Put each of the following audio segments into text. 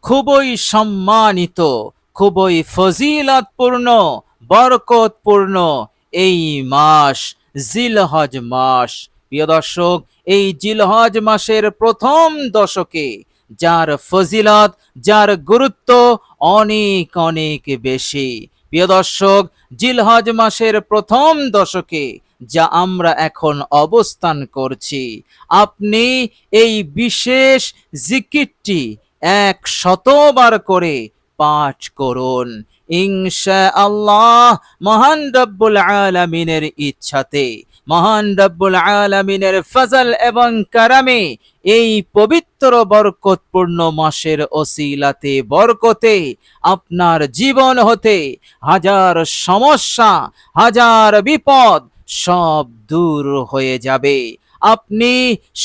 খুবই সম্মানিত, খুবই ফজিলতপূর্ণ, বরকতপূর্ণ এই মাস জিলহজ মাস। প্রিয় দর্শক, এই জিলহজ মাসের প্রথম দশকে যার ফজিলত, যার গুরুত্ব অনেক অনেক বেশি। প্রিয় দর্শক, জিলহজ মাসের প্রথম দশকে যা আমরা এখন অবস্থান করছি, আপনি এই বিশেষ জিকিরটি 100বার করে পাঠ করুন ইনশাআল্লাহ। মহান রব্বুল আলামিনের ইচ্ছাতে, মহান রব্বুল আলামিনের ফজল এবং কারামে এই পবিত্র বরকতপূর্ণ মাসের ওসিলাতে, বরকতে আপনার জীবন হতে হাজার সমস্যা, হাজার বিপদ সব দূর হয়ে যাবে। আপনি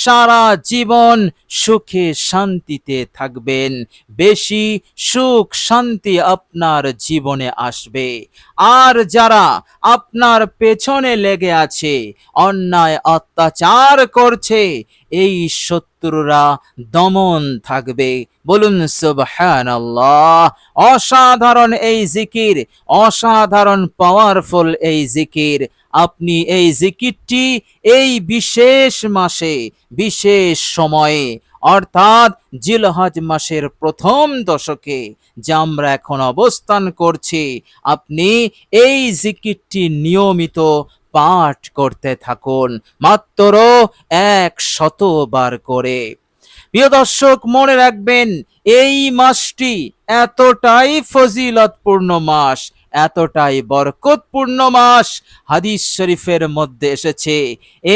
সারা জীবন সুখে শান্তিতে থাকবেন, বেশি সুখ শান্তি আপনার জীবনে আসবে। আর যারা আপনার পেছনে লেগে আছে, অন্যায় অত্যাচার করছে, এই শত্রুরা দমন থাকবে। বলুন সুবহানাল্লাহ। অসাধারণ এই জিকির, অসাধারণ পাওয়ারফুল এই জিকির। আপনি এই জিকিরটি এই বিশেষ মাসে, বিশেষ সময়ে, অর্থাৎ জিলহজ মাসের প্রথম দশকে যা আমরা এখন অবস্থান করছি, আপনি এই জিকিরটি নিয়মিত পাঠ করতে থাকুন, মাত্র 100বার করে। প্রিয় দর্শক, মনে রাখবেন এই মাসটি এতটাই ফজিলতপূর্ণ মাস, এতটাই বরকতপূর্ণ মাস। হাদিস শরীফের মধ্যে এসেছে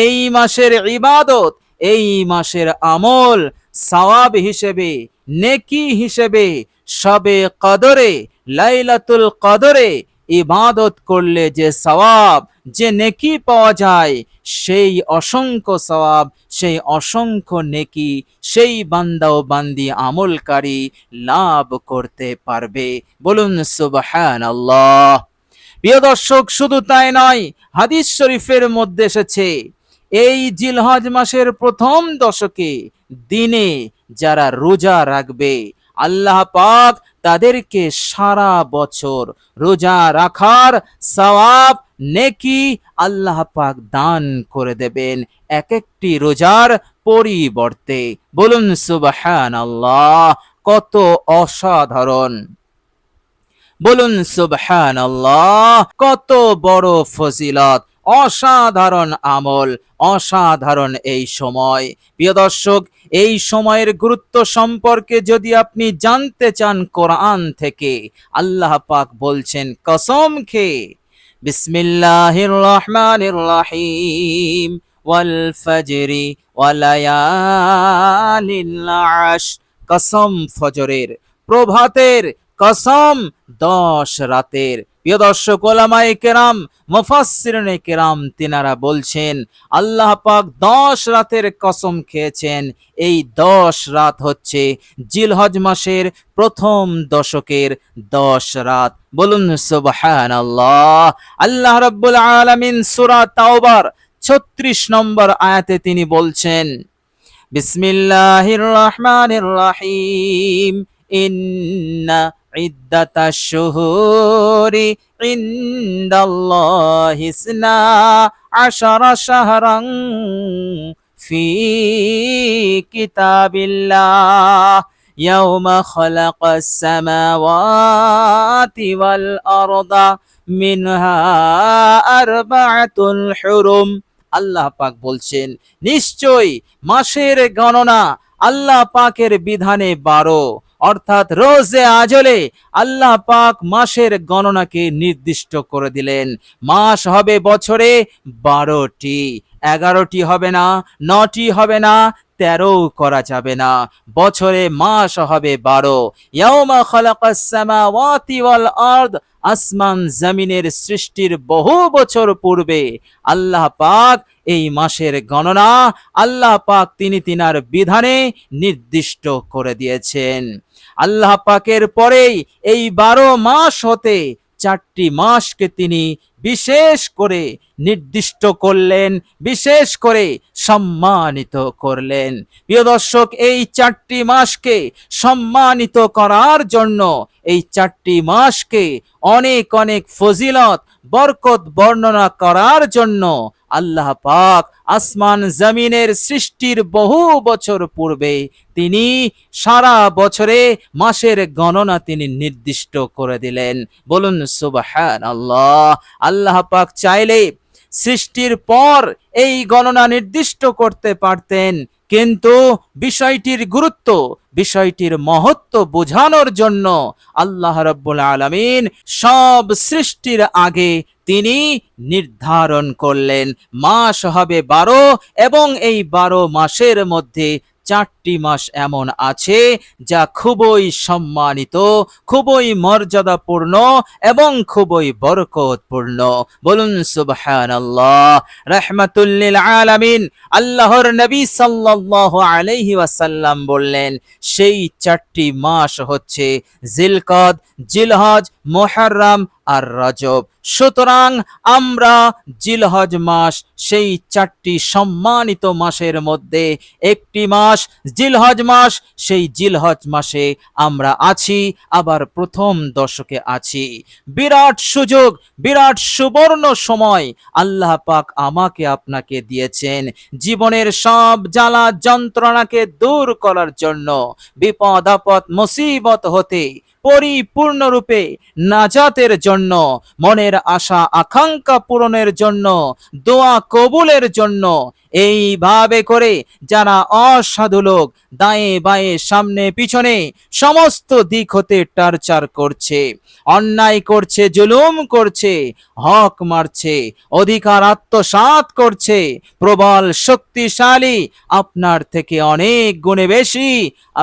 এই মাসের ইবাদত, এই মাসের আমল সওয়াব হিসেবে, নেকি হিসেবে, শবে কদরে, লাইলাতুল কদরে ইবাদত করলে যে সওয়াব, যে নেকি পাওয়া যায়, সেই অসংখ্য সওয়াব, সেই অসংখ্য নেকি সেই বান্দা ও বান্দি আমলকারী লাভ করতে পারবে। বলুন সুবহানাল্লাহ। প্রিয় দর্শক, শুধু তাই নয়, হাদিস শরীফের মধ্যে এসেছে এই জিলহজ মাসের প্রথম দশকে দিনে যারা রোজা রাখবে, আল্লাহ পাক তাদেরকে সারা বছর রোজা রাখার সওয়াব, নেকি আল্লাহ পাক দান করে দেবেন এক একটি রোজার পরিবর্তে। বলুন সুবহানাল্লাহ। কত অসাধারণ! বলুন সুবহানাল্লাহ। কত বড় ফজিলত, অসাধারণ আমল, অসাধারণ এই সময়। প্রিয় দর্শক, এই সময়ের গুরুত্ব সম্পর্কে যদি আপনি জানতে চান, কোরআন থেকে আল্লাহ পাক বলছেন কসম খেয়ে, বিসমিল্লাহির রহমানির রহিম, ওয়াল ফজরি ওয়ালায়ালিল আশর। কসম ফজরের, প্রভাতের, কসম 10 রাতের। প্রিয় দর্শক, ওলামায়ে কেরাম, মুফাসসিরিনে কেরাম তিনারা বলছেন আল্লাহ পাক 10 রাতের কসম খেয়েছেন। এই 10 রাত হচ্ছে জিলহজ মাসের প্রথম দশকের 10 রাত। বলুন সুবহানাল্লাহ। আল্লাহ রাব্বুল আলামিন সূরা তাওবার 36 নম্বর আয়াতে তিনি বলছেন, বিসমিল্লাহির রহমানির রহিম, ইন্না ইদ্দাতাশ শুহুরি ইনদাল্লাহি ইসনা আশারা শাহরান ফি কিতাবিল্লাহ ইয়াউমা খালাকাস সামাওয়াতি ওয়াল আরদা মিনহা আরবাআতুল হুরুম। আল্লাহ পাক বলছেন, নিশ্চয় মাসের গণনা আল্লাহ পাকের বিধানে 12, অর্থাৎ রোজে আজলে আল্লাহ পাক মাসের গণনাকে নির্দিষ্ট করে দিলেন। মাস হবে বছরে 12টি, 11টি হবে না, 9টি হবে না, 13 করা যাবে না। বছরে মাস হবে 12। ইয়াউমা খালাকাস সামাওয়াতি ওয়াল আরদ, আসমান জমিনের সৃষ্টির বহু বছর পূর্বে আল্লাহ পাক এই মাসের গণনা আল্লাহ পাক তিনি তিনার বিধানে নির্দিষ্ট করে দিয়েছেন। আল্লাহ পাকের পরেই এই 12 মাস হতে 4টি মাসকে তিনি বিশেষ করে নির্দিষ্ট করলেন, বিশেষ করে সম্মানিত করলেন। প্রিয় দর্শক, এই 4টি মাসকে সম্মানিত করার জন্য, এই 4টি মাসকে অনেক অনেক ফজিলত বরকত বর্ণনা করার জন্য আল্লাহ পাক আসমান জমিনের সৃষ্টির বহু বছর পূর্বে তিনি সারা বছরে মাসের গণনা তিনি নির্দিষ্ট করে দিলেন। বলুন সুবহানাল্লাহ। আল্লাহ পাক চাইলে সৃষ্টির পর এই গণনা নির্দিষ্ট করতে পারতেন, কিন্তু বিষয়টির গুরুত্ব, বিষয়টির মহত্ব বোঝানোর জন্য আল্লাহ রাব্বুল আলামিন সব সৃষ্টির আগে তিনি নির্ধারণ করলেন মাস হবে 12, এবং এই 12 মাসের মধ্যে 4টি মাস এমন আছে যা খুবই সম্মানিত, খুবই মর্যাদাপূর্ণ এবং খুবই বরকতপূর্ণ। বলুন সুবহানাল্লাহ। রাহমাতুল লিল আলামিন আল্লাহর নবী সাল্লাল্লাহু আলাইহি ওয়াসাল্লাম বললেন, সেই 4টি মাস হচ্ছে জিলকদ, জিলহজ, মুহররম আর রজব। সুতরাং আমরা জিলহজ মাস, সেই 4টি সম্মানিত মাসের মধ্যে একটি মাস জিলহজ মাস, সেই জিলহজ মাসে আমরা আছি, আবার প্রথম দশকে আছি। বিরাট সুযোগ, বিরাট সুবর্ণ সময় আল্লাহ পাক আমাকে আপনাকে দিয়েছেন জীবনের সব জ্বালা যন্ত্রণাকে দূর করার জন্য, বিপদ আপদ মুসিবত হতে পরিপূর্ণরূপে নাজাতের জন্য, মনের আশা আকাঙ্ক্ষা পূরণের জন্য, দোয়া কবুলের জন্য। এইভাবে করে যারা অসাধু লোক দায়ে বায়ে সামনে পিছনে সমস্ত দিক হতে টার্চার করছে, অন্যায় করছে, জুলুম করছে, হক মারছে, অধিকার আত্মসাৎ করছে, প্রবল শক্তিশালী, আপনার থেকে অনেক গুণে বেশি,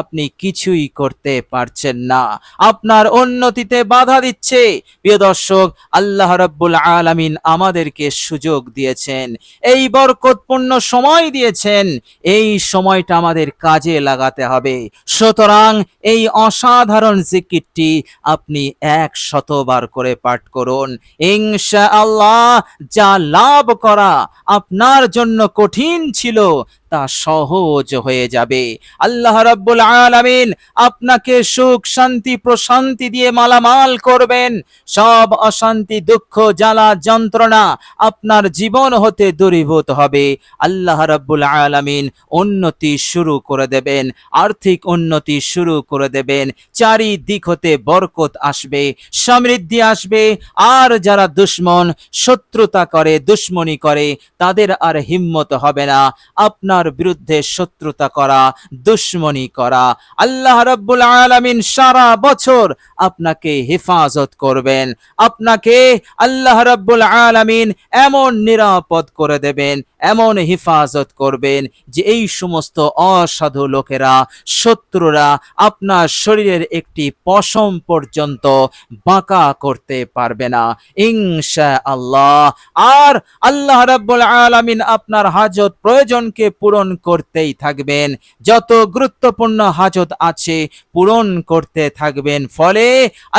আপনি কিছুই করতে পারছেন না, আপনার উন্নতিতে বাধা দিচ্ছে। প্রিয় দর্শক, আল্লাহ রাব্বুল আলামিন আমাদেরকে সুযোগ দিয়েছেন, এই বরকতপূর্ণ সময় দিয়েছেন, এই সময়টা আমাদের কাজে লাগাতে হবে। সুতরাং এই অসাধারণ জিকিরটি আপনি 100 বার করে পাঠ করুন। ইনশাআল্লাহ যা লাভ করা আপনার জন্য কঠিন ছিল তা সহজ হয়ে যাবে। আল্লাহ রাব্বুল আলামিন আপনাকে সুখ শান্তি প্রশান্তি দিয়ে মালামাল করবেন। সব অশান্তি, দুঃখ, জ্বালা যন্ত্রণা আপনার জীবন হতে দূরীভূত হবে। আল্লাহ রাব্বুল আলামিন উন্নতি শুরু করে দেবেন, আর্থিক উন্নতি শুরু করে দেবেন, চারিদিক হতে বরকত আসবে, সমৃদ্ধি আসবে। আর যারা দুশ্মন, শত্রুতা করে, দুশ্মনী করে, তাদের আর হিম্মত হবে না আপনার বিরুদ্ধে শত্রুতা করা, দুশ্মনী করা। আল্লাহ রাব্বুল আলামিন সারা বছর আপনাকে হেফাজত করবেন, আপনাকে আল্লাহ রাব্বুল আলামিন এমন নিরাপদ করে দেবেন, এমন হেফাজত করবেন যে এই সমস্ত অসাধু লোকেরা, শত্রুরা আপনার শরীরের একটি পশম পর্যন্ত বাঁকা করতে পারবে না ইনশাআল্লাহ। আর আল্লাহ রাব্বুল আলামিন আপনার হাজত প্রয়োজনকে পূরণ করতেই থাকবেন, যত গুরুত্বপূর্ণ হাজত আছে পূরণ করতে থাকবেন। ফলে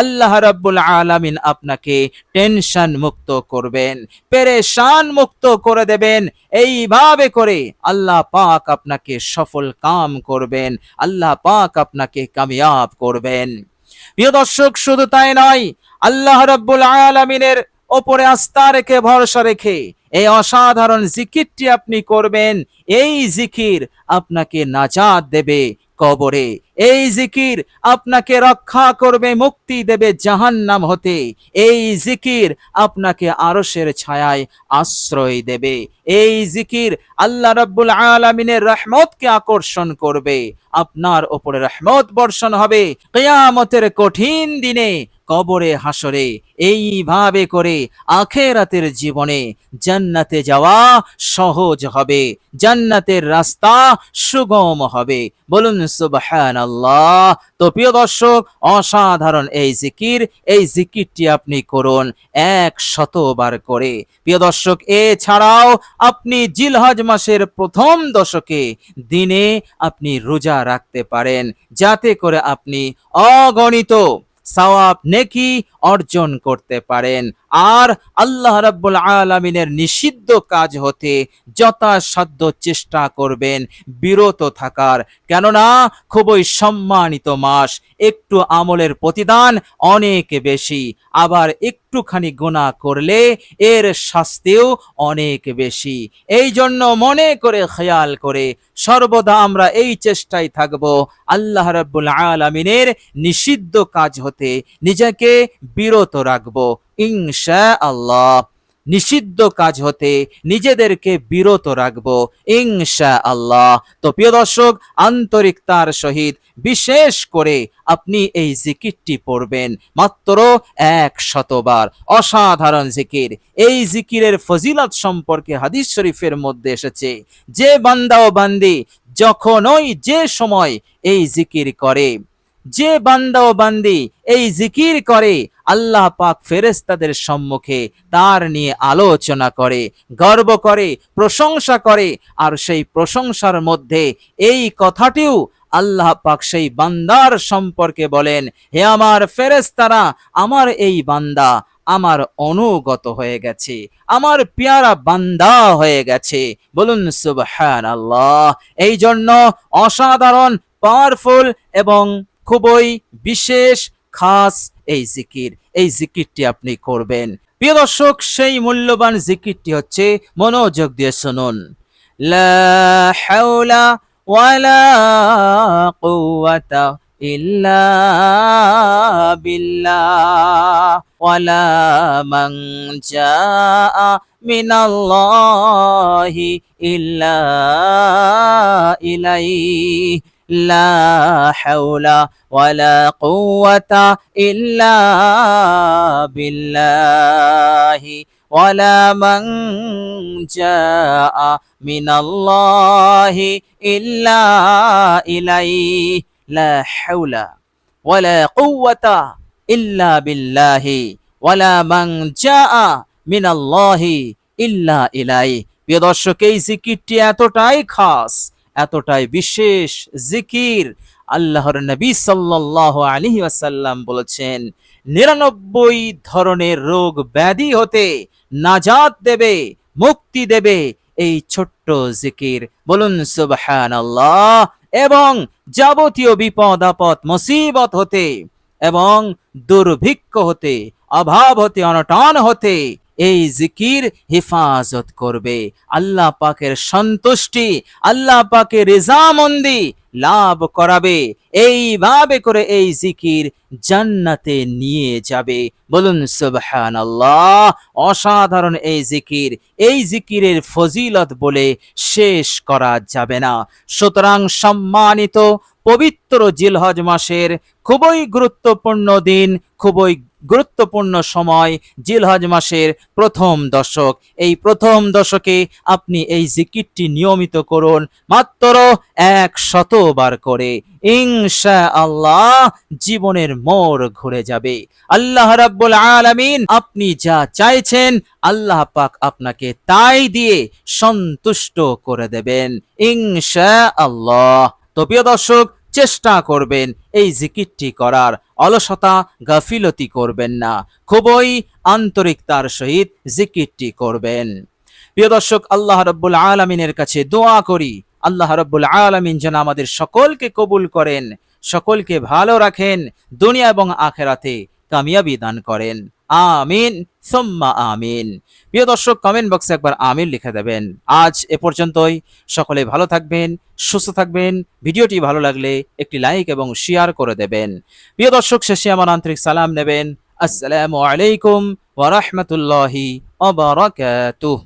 আল্লাহ রাব্বুল আলামিন আপনাকে টেনশন মুক্ত করবেন, পেরেশান মুক্ত করে দেবেন। এইভাবে করে আল্লাহ পাক আপনাকে সফল কাম করবেন, আল্লাহ পাক আপনাকে কামিয়াব করবেন। প্রিয় দর্শক, শুধু তাই নয়, আল্লাহ রাব্বুল আলামিনের ওপরে আস্থা রেখে, ভরসা রেখে এই অসাধারণ জিকিরটি আপনি করবেন। এই জিকির আপনাকে নাজাত দেবে কবরে, এই জিকির আপনাকে রক্ষা করবে, মুক্তি দেবে জাহান্নাম হতে। এই জিকির আপনাকে আরশের ছায়ায় আশ্রয় দেবে। এই জিকির আল্লাহ রাব্বুল আলামিনের রহমতকে আকর্ষণ করবে, আপনার উপরে রহমত বর্ষণ হবে কিয়ামতের কঠিন দিনে, কবরে, হাসরে। এইভাবে করে আখিরাতের জীবনে জান্নাতে যাওয়া সহজ হবে, জান্নাতের রাস্তা সুগম হবে। বলুন সুবহানাল্লাহ। তো প্রিয় দর্শক, অসাধারণ এই জিকির, এই জিকিরটি আপনি করুন 100 বার করে। প্রিয় দর্শক, এছাড়াও আপনি জিলহজ মাসের প্রথম দশকে দিনে আপনি রোজা রাখতে পারেন, যাতে করে আপনি অগণিত সওয়াব নেকি অর্জন করতে পারেন। আর আল্লাহ রাব্বুল আলামিনের নিষিদ্ধ কাজ হতে যথাসাধ্য চেষ্টা করবেন বিরত থাকার, কেননা খুবই সম্মানিত মাস। একটু আমলের প্রতিদান অনেক বেশি, আবার একটুখানি গুনাহ করলে এর শাস্তিও অনেক বেশি। এই জন্য মনে করে খেয়াল করে সর্বদা আমরা এই চেষ্টায় থাকব আল্লাহ রাব্বুল আলামিনের নিষিদ্ধ কাজ হতে নিজেকে বিরত রাখব ইনশাআল্লাহ। নিষিদ্ধ কাজ হতে নিজেদেরকে বিরত রাখব ইনশাআল্লাহ। তো প্রিয় দর্শক, আন্তরিকতার সহিত বিশেষ করে আপনি এই জিকিরটি পড়বেন মাত্র 100 বার। অসাধারণ জিকির। এই জিকিরের ফজিলত সম্পর্কে হাদিস শরীফের মধ্যে এসেছে, যে বান্দা ও বান্দি যখনই যে সময় এই জিকির করে, যে বান্দা ও বান্দি এই জিকির করে, আল্লাহ পাক ফেরেশতাদের সম্মুখে তার নিয়ে আলোচনা করে, গর্ব করে, প্রশংসা করে। আর সেই প্রশংসার মধ্যে এই কথাটিও আল্লাহ পাক সেই বান্দার সম্পর্কে বলেন, হে আমার ফেরেশতারা, আমার এই বান্দা আমার অনুগত হয়ে গেছে, আমার পেয়ারা বান্দা হয়ে গেছে। বলুন সুবহানাল্লাহ। এই জন্য অসাধারণ, পাওয়ারফুল এবং খুবই বিশেষ খাস এই জিকির, এই জিকিরটি আপনি করবেন। প্রিয় দর্শক, সেই মূল্যবান জিকিরটি হচ্ছে, মনোযোগ দিয়ে শুনুন, লা হাওলা ওয়ালা কুওয়াতা ইল্লা বিল্লাহ ওয়ালা মানজা মিনাল্লাহি ইল্লা ইলাইহি লা হাওলা ওয়ালা কুওয়াতা ইল্লা বিল্লাহি ওয়ালা মানজা মিনাল্লাহি ইল্লা ইলাইহি লা হাওলা ওয়ালা কুওয়াতা ইল্লা বিল্লাহি ওয়ালা মানজা মিনাল্লাহি ইল্লা ইলাইহি। প্রিয় দর্শক, এই জিকিরটি এতটাই খাস, এতটাই বিশেষ জিকির, আল্লাহর নবী সাল্লাল্লাহু আলাইহি ওয়াসাল্লাম বলেছেন, 99 ধরনের রোগ ব্যাধি হতে নাজাত দেবে, মুক্তি দেবে এই ছোট্ট জিকির। বলুন সুবহানাল্লাহ। এবং যাবতীয় বিপদ আপদ মুসিবত হতে এবং দুর্ভিক্ষ হতে, অভাব হতে, অনটন হতে এই জিকির হেফাজত করবে। আল্লাহ পাকের সন্তুষ্টি, আল্লাহ পাকের রেজামন্দি লাভ করাবে। এইভাবে করে এই জিকির জান্নাতে নিয়ে যাবে। বলুন সুবহানাল্লাহ। অসাধারণ এই জিকির, এই জিকিরের ফজিলত বলে শেষ করা যাবে না। সুতরাং সম্মানিত পবিত্র জিলহজ মাসের খুবই গুরুত্বপূর্ণ দিন, খুবই গুরুত্বপূর্ণ সময়, জিলহজ মাসের প্রথম দশক। এই প্রথম দশকে আপনি এই জিকিরটি নিয়মিত করুন, মাত্র 100 বার করে। ইনশাআল্লাহ জীবনের মোড় ঘুরে যাবে। আল্লাহ রাব্বুল আলামিন আপনি যা চাইছেন, আল্লাহ পাক আপনাকে তাই দিয়ে সন্তুষ্ট করে দেবেন ইনশাআল্লাহ। তো প্রিয় দর্শক, চেষ্টা করবেন এই জিকিরটি করার, অলসতা গাফিলতি করবেন না, খুবই আন্তরিকতার সহিত জিকিরটি করবেন। প্রিয় দর্শক, আল্লাহ রাব্বুল আলামিনের কাছে দোয়া করি, আল্লাহ রাব্বুল আলামিন যেন আমাদের সকলকে কবুল করেন, সকলকে ভালো রাখেন, দুনিয়া এবং আখেরাতে কামিয়াবি দান করেন। আমিন সুম্মা আমিন। প্রিয় দর্শক, কমেন্ট বক্সে একবার আমিন লিখে দেবেন। আজ এ পর্যন্তই। সকলে ভালো থাকবেন, সুস্থ থাকবেন। ভিডিওটি ভালো লাগলে একটি লাইক এবং শেয়ার করে দেবেন। প্রিয় দর্শক, শেষে আমার আন্তরিক সালাম নেবেন। আসসালামু আলাইকুম ওয়া রাহমাতুল্লাহি ওয়া বারাকাতুহু।